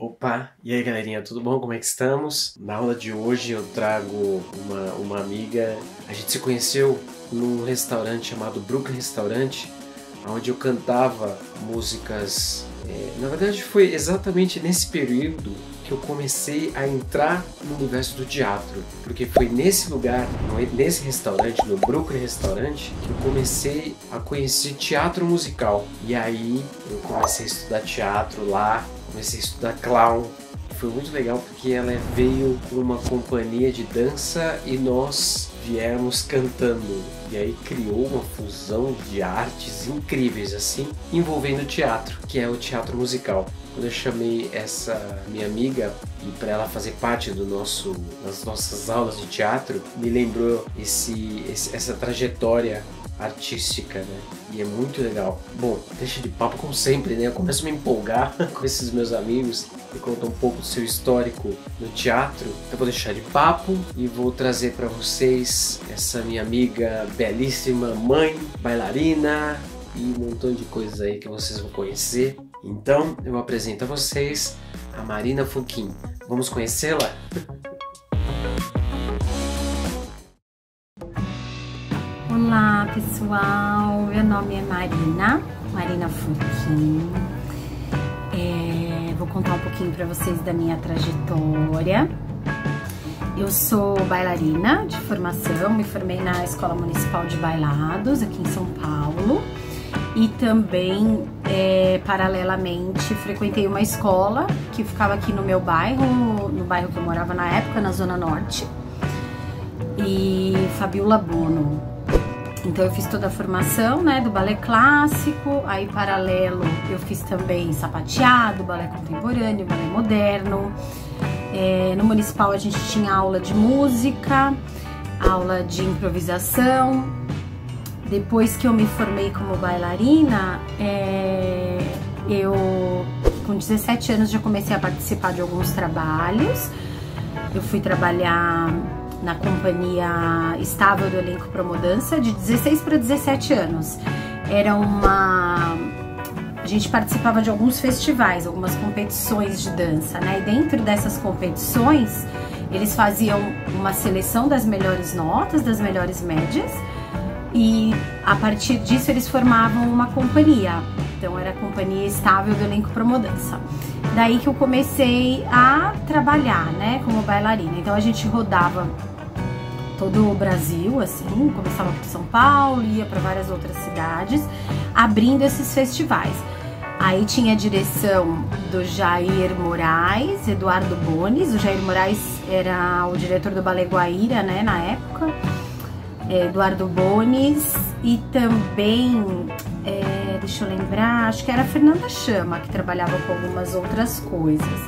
Opa, e aí galerinha, tudo bom? Como é que estamos? Na aula de hoje eu trago uma amiga. A gente se conheceu num restaurante chamado Brooklyn Restaurante, onde eu cantava músicas. Na verdade foi exatamente nesse período que eu comecei a entrar no universo do teatro, porque foi nesse lugar, nesse restaurante, no Brooklyn Restaurante, que eu comecei a conhecer teatro musical. E aí eu comecei a estudar teatro lá, comecei a estudar clown. Foi muito legal porque ela veio com uma companhia de dança e nós viemos cantando. E aí criou uma fusão de artes incríveis assim, envolvendo o teatro, que é o teatro musical. Quando eu chamei essa minha amiga e para ela fazer parte das nossas aulas de teatro, me lembrou essa trajetória artística, né? E é muito legal. Bom, deixa de papo como sempre, né? Eu começo a me empolgar com esses meus amigos e contar um pouco do seu histórico no teatro. Eu vou deixar de papo e vou trazer para vocês essa minha amiga belíssima, mãe, bailarina e um montão de coisas aí que vocês vão conhecer. Então, eu apresento a vocês a Marina Funquim. Vamos conhecê-la? Olá pessoal, meu nome é Marina Funquim. Vou contar um pouquinho para vocês da minha trajetória. Eu sou bailarina de formação, me formei na Escola Municipal de Bailados aqui em São Paulo e também, paralelamente, frequentei uma escola que ficava aqui no meu bairro, no bairro que eu morava na época, na Zona Norte, e Fabiola Bono. Então eu fiz toda a formação, né, do balé clássico, aí paralelo eu fiz também sapateado, balé contemporâneo, balé moderno. No municipal a gente tinha aula de música, aula de improvisação. Depois que eu me formei como bailarina, eu com 17 anos já comecei a participar de alguns trabalhos. Eu fui trabalhar na companhia estável do elenco Promodança de 16 para 17 anos. A gente participava de alguns festivais, algumas competições de dança, né? E dentro dessas competições, eles faziam uma seleção das melhores notas, das melhores médias, e a partir disso eles formavam uma companhia. Então era a companhia estável do elenco Promodança. Daí que eu comecei a trabalhar, né, como bailarina. Então a gente rodava todo o Brasil, assim, começava por São Paulo, ia para várias outras cidades, abrindo esses festivais. Aí tinha a direção do Jair Moraes, Eduardo Bones. O Jair Moraes era o diretor do Balé Guaíra, né, na época. Eduardo Bones e também, deixa eu lembrar, acho que era a Fernanda Chama, que trabalhava com algumas outras coisas.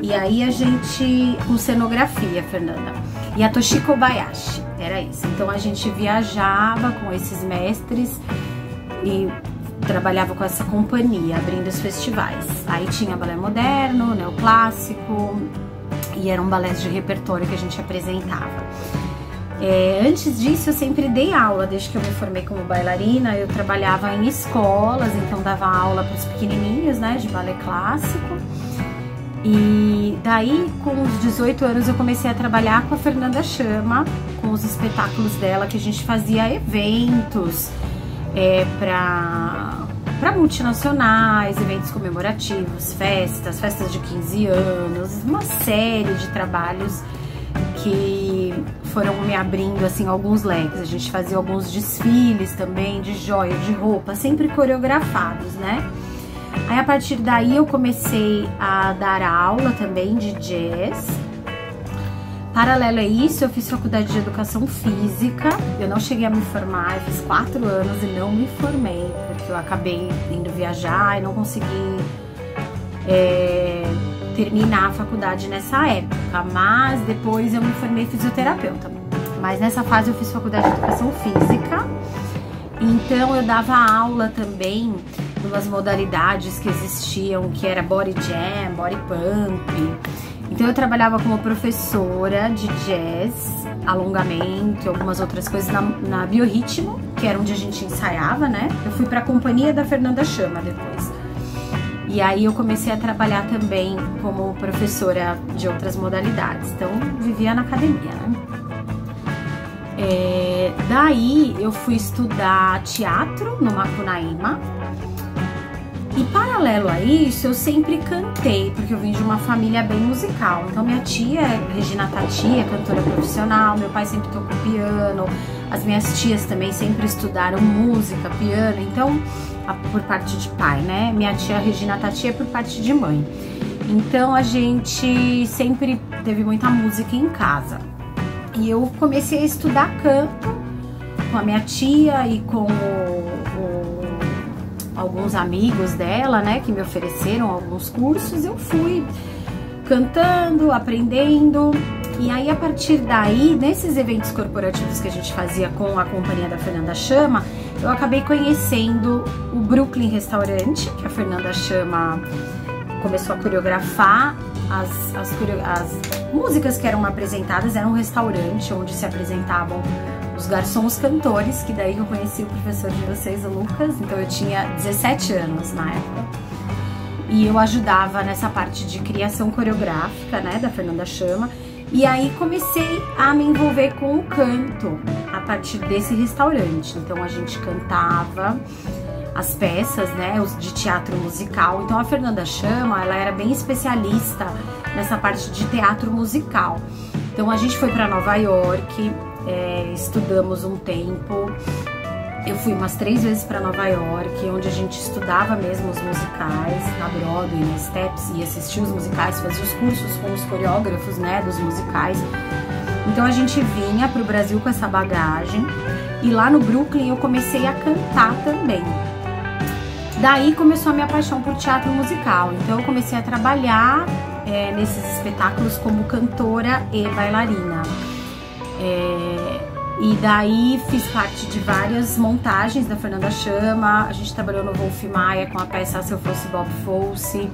E aí a gente, com cenografia, Fernanda. E a Toshiko Bayashi, era isso. Então a gente viajava com esses mestres e trabalhava com essa companhia, abrindo os festivais. Aí tinha balé moderno, neoclássico, e eram balés de repertório que a gente apresentava. Antes disso eu sempre dei aula, desde que eu me formei como bailarina. Eu trabalhava em escolas, então dava aula para os pequenininhos, né, de balé clássico. E daí, com os 18 anos, eu comecei a trabalhar com a Fernanda Chama, com os espetáculos dela, que a gente fazia eventos para multinacionais, eventos comemorativos, festas de 15 anos, uma série de trabalhos que foram me abrindo assim alguns leques. A gente fazia alguns desfiles também de joia, de roupa, sempre coreografados, né? Aí a partir daí eu comecei a dar aula também de jazz. Paralelo a isso, eu fiz faculdade de educação física. Eu não cheguei a me formar, eu fiz 4 anos e não me formei, porque eu acabei indo viajar e não consegui terminar a faculdade nessa época. Mas depois eu me formei fisioterapeuta. Mas nessa fase eu fiz faculdade de educação física. Então eu dava aula também de umas modalidades que existiam, que era body jam, body pump. Então eu trabalhava como professora de jazz, alongamento, algumas outras coisas na Biorritmo, que era onde a gente ensaiava, né? Eu fui pra companhia da Fernanda Chama depois. E aí eu comecei a trabalhar também como professora de outras modalidades. Então, vivia na academia, né? Daí eu fui estudar teatro no Macunaíma. E paralelo a isso, eu sempre cantei, porque eu vim de uma família bem musical. Então minha tia, Regina Tati, é cantora profissional, meu pai sempre tocou piano, as minhas tias também sempre estudaram música, piano, então, por parte de pai, né? Minha tia Regina Tati é por parte de mãe. Então a gente sempre teve muita música em casa. E eu comecei a estudar canto com a minha tia e com alguns amigos dela, né, que me ofereceram alguns cursos. Eu fui cantando, aprendendo, e aí a partir daí, nesses eventos corporativos que a gente fazia com a companhia da Fernanda Chama, eu acabei conhecendo o Brooklyn Restaurante, que a Fernanda Chama começou a coreografar. As músicas que eram apresentadas, era um restaurante onde se apresentavam os garçons cantores, que daí eu conheci o professor de vocês, o Lucas. Então eu tinha 17 anos na época, e eu ajudava nessa parte de criação coreográfica, né, da Fernanda Chama. E aí comecei a me envolver com o canto a partir desse restaurante. Então a gente cantava as peças, né, os de teatro musical. Então a Fernanda Chama, ela era bem especialista nessa parte de teatro musical. Então a gente foi para Nova York, estudamos um tempo. Eu fui umas 3 vezes para Nova York, onde a gente estudava mesmo os musicais, na Broadway, na Steps, e assistia os musicais, fazia os cursos com os coreógrafos, né, dos musicais. Então a gente vinha pro Brasil com essa bagagem, e lá no Brooklyn eu comecei a cantar também. Daí começou a minha paixão por teatro musical, então eu comecei a trabalhar nesses espetáculos como cantora e bailarina. E daí fiz parte de várias montagens da Fernanda Chama. A gente trabalhou no Wolf Maia com a peça Se Eu Fosse Bob Fosse.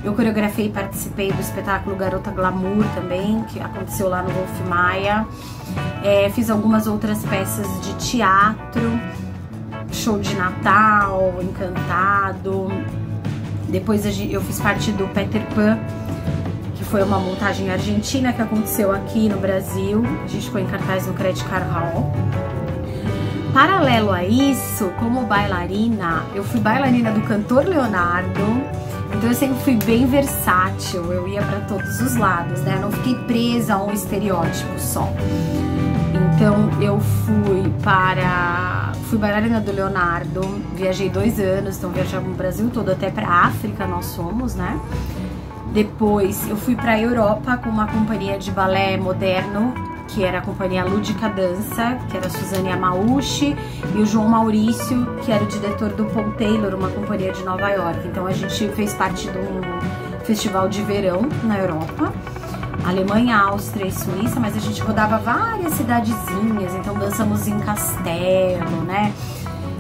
Eu coreografei e participei do espetáculo Garota Glamour também, que aconteceu lá no Wolf Maia. Fiz algumas outras peças de teatro, show de Natal, Encantado. Depois eu fiz parte do Peter Pan, que foi uma montagem argentina que aconteceu aqui no Brasil. A gente ficou em cartaz no Credit Card Hall. Paralelo a isso, como bailarina, eu fui bailarina do cantor Leonardo. Então eu sempre fui bem versátil, eu ia para todos os lados, né? Eu não fiquei presa a um estereótipo só. Então eu fui bailarina do Leonardo, viajei 2 anos, então viajava no Brasil todo, até pra África nós fomos, né? Depois eu fui pra Europa com uma companhia de balé moderno, que era a companhia Lúdica Dança, que era a Suzane Yamauchi, e o João Maurício, que era o diretor do Paul Taylor, uma companhia de Nova York. Então a gente fez parte de um festival de verão na Europa, Alemanha, Áustria e Suíça, mas a gente rodava várias cidadezinhas, então dançamos em castelo, né?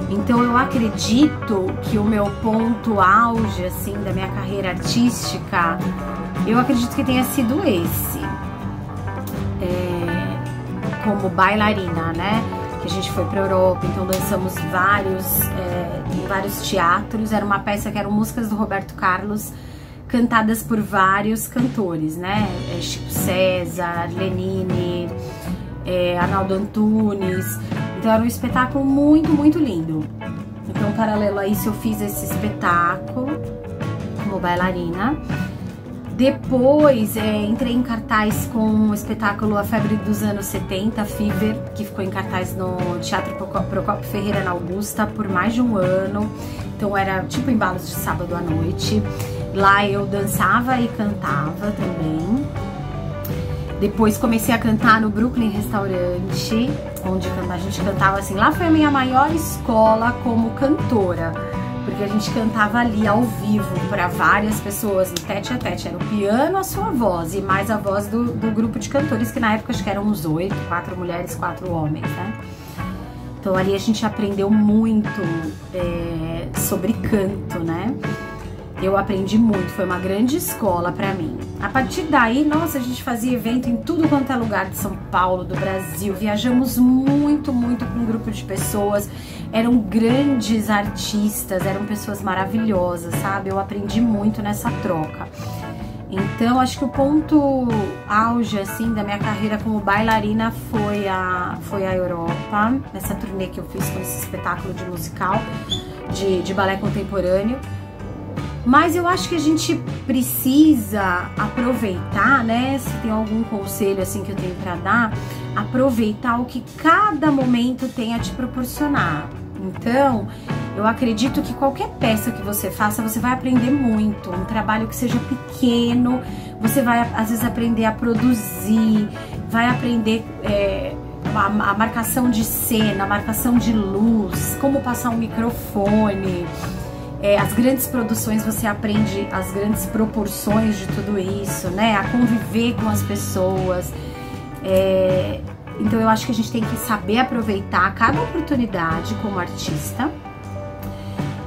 Então eu acredito que o meu ponto auge, assim, da minha carreira artística, eu acredito que tenha sido esse, como bailarina, né? Que a gente foi pra Europa, então dançamos em vários teatros. Era uma peça que eram músicas do Roberto Carlos, cantadas por vários cantores, né? Chico César, Lenine, Arnaldo Antunes. Então era um espetáculo muito, muito lindo. Então, paralelo a isso, eu fiz esse espetáculo como bailarina. Depois, entrei em cartaz com o espetáculo A Febre dos Anos 70, Fever, que ficou em cartaz no Teatro Procópio Ferreira, na Augusta, por mais de 1 ano. Então era tipo embalos de sábado à noite. Lá eu dançava e cantava também. Depois comecei a cantar no Brooklyn Restaurante, onde a gente cantava assim. Lá foi a minha maior escola como cantora, porque a gente cantava ali ao vivo para várias pessoas, no tete a tete. Era o piano, a sua voz e mais a voz do grupo de cantores, que na época acho que eram uns 8, 4 mulheres, 4 homens, né? Então ali a gente aprendeu muito sobre canto, né? Eu aprendi muito, foi uma grande escola pra mim. A partir daí, nossa, a gente fazia evento em tudo quanto é lugar de São Paulo, do Brasil. Viajamos muito, muito com um grupo de pessoas. Eram grandes artistas, eram pessoas maravilhosas, sabe? Eu aprendi muito nessa troca. Então, acho que o ponto auge, assim, da minha carreira como bailarina foi a Europa, nessa turnê que eu fiz com esse espetáculo de musical, de balé contemporâneo. Mas eu acho que a gente precisa aproveitar, né? Se tem algum conselho assim que eu tenho pra dar, aproveitar o que cada momento tem a te proporcionar. Então, eu acredito que qualquer peça que você faça, você vai aprender muito. Um trabalho que seja pequeno, você vai às vezes aprender a produzir, vai aprender a marcação de cena, a marcação de luz, como passar um microfone. As grandes produções você aprende as grandes proporções de tudo isso, né? A conviver com as pessoas. Então eu acho que a gente tem que saber aproveitar cada oportunidade como artista.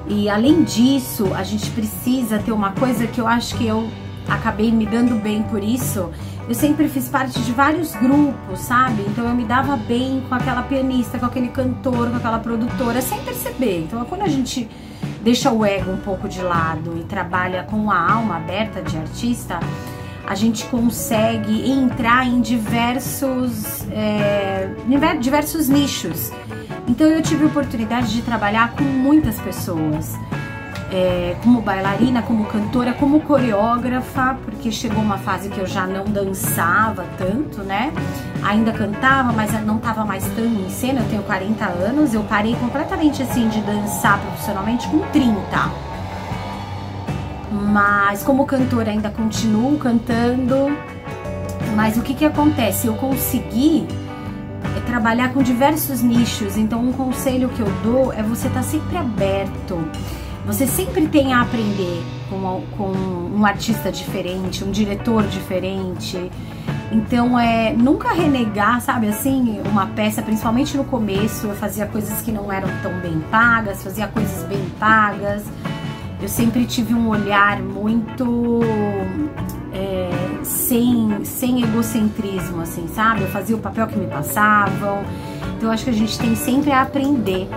E além disso, a gente precisa ter uma coisa que eu acho que eu acabei me dando bem por isso. Eu sempre fiz parte de vários grupos, sabe? Então eu me dava bem com aquela pianista, com aquele cantor, com aquela produtora, sem perceber. Então quando a gente deixa o ego um pouco de lado e trabalha com a alma aberta de artista, a gente consegue entrar em diversos nichos. Então eu tive a oportunidade de trabalhar com muitas pessoas, como bailarina, como cantora, como coreógrafa, porque chegou uma fase que eu já não dançava tanto, né? Ainda cantava, mas não estava mais tão em cena. Eu tenho 40 anos, eu parei completamente assim de dançar profissionalmente com 30. Mas como cantora ainda continuo cantando. Mas o que acontece? Eu consegui trabalhar com diversos nichos. Então um conselho que eu dou é você estar sempre aberto. Você sempre tem a aprender com um artista diferente, um diretor diferente. Então nunca renegar, sabe assim, uma peça, principalmente no começo. Eu fazia coisas que não eram tão bem pagas, fazia coisas bem pagas. Eu sempre tive um olhar muito sem egocentrismo, assim, sabe? Eu fazia o papel que me passavam. Então eu acho que a gente tem sempre a aprender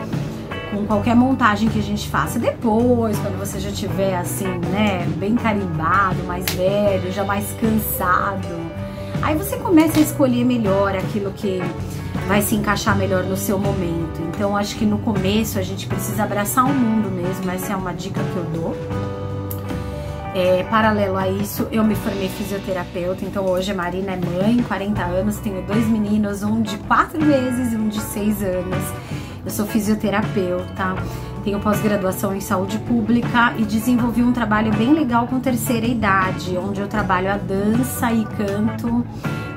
com qualquer montagem que a gente faça. Depois, quando você já tiver assim, né, bem carimbado, mais velho, já mais cansado, aí você começa a escolher melhor aquilo que vai se encaixar melhor no seu momento. Então acho que no começo a gente precisa abraçar o mundo mesmo. Essa é uma dica que eu dou. Paralelo a isso, eu me formei fisioterapeuta. Então hoje a Marina é mãe, 40 anos, tenho 2 meninos, um de 4 meses e um de 6 anos. Eu sou fisioterapeuta, tenho pós-graduação em saúde pública e desenvolvi um trabalho bem legal com terceira idade, onde eu trabalho a dança e canto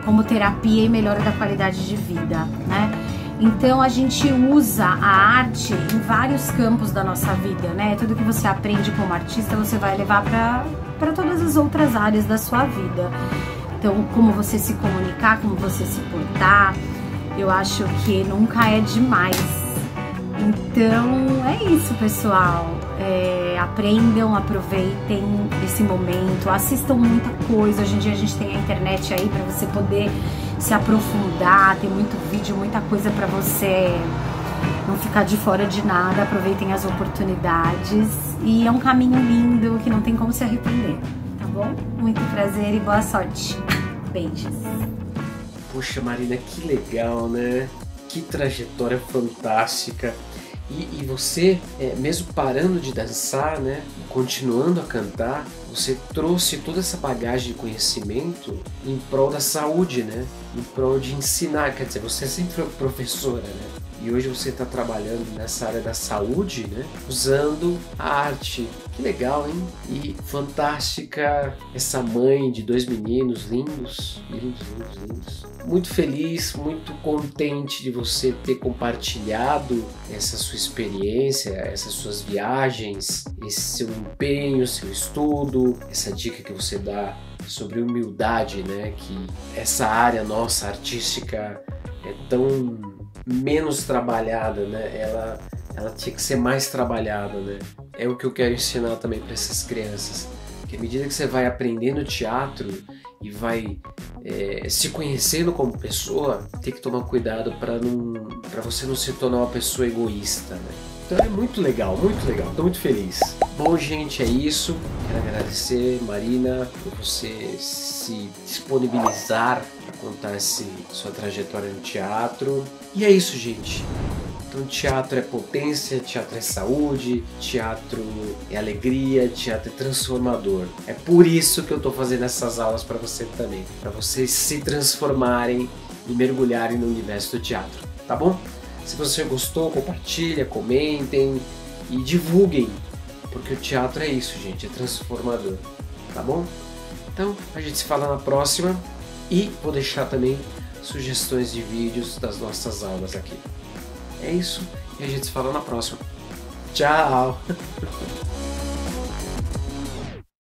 como terapia e melhora da qualidade de vida, né? Então a gente usa a arte em vários campos da nossa vida, né? Tudo que você aprende como artista você vai levar para todas as outras áreas da sua vida. Então, como você se comunicar, como você se portar, eu acho que nunca é demais. Então é isso, pessoal. Aprendam, aproveitem esse momento, assistam muita coisa. Hoje em dia a gente tem a internet aí para você poder se aprofundar, tem muito vídeo, muita coisa para você não ficar de fora de nada. Aproveitem as oportunidades e é um caminho lindo que não tem como se arrepender, tá bom? Muito prazer e boa sorte. Beijos. Poxa, Marina, que legal, né? Que trajetória fantástica. E você, mesmo parando de dançar, né, continuando a cantar, você trouxe toda essa bagagem de conhecimento em prol da saúde, né? Em prol de ensinar, quer dizer, você sempre foi professora, né? E hoje você está trabalhando nessa área da saúde, né? Usando a arte. Que legal, hein? E fantástica essa mãe de 2 meninos lindos, lindos, lindos, lindos. Muito feliz, muito contente de você ter compartilhado essa sua experiência, essas suas viagens, esse seu empenho, seu estudo, essa dica que você dá sobre humildade, né? Que essa área nossa artística é tão menos trabalhada, né? ela tinha que ser mais trabalhada, né? É o que eu quero ensinar também para essas crianças. Que à medida que você vai aprendendo teatro e vai se conhecendo como pessoa, tem que tomar cuidado para você não se tornar uma pessoa egoísta, né? Então é muito legal, estou muito feliz. Bom, gente, é isso. Quero agradecer, Marina, por você se disponibilizar para contar sua trajetória no teatro. E é isso, gente. Então, teatro é potência, teatro é saúde, teatro é alegria, teatro é transformador. É por isso que eu estou fazendo essas aulas para você também, para vocês se transformarem e mergulharem no universo do teatro, tá bom? Se você gostou, compartilha, comentem e divulguem, porque o teatro é isso, gente, é transformador, tá bom? Então, a gente se fala na próxima e vou deixar também sugestões de vídeos das nossas aulas aqui. É isso, e a gente se fala na próxima. Tchau!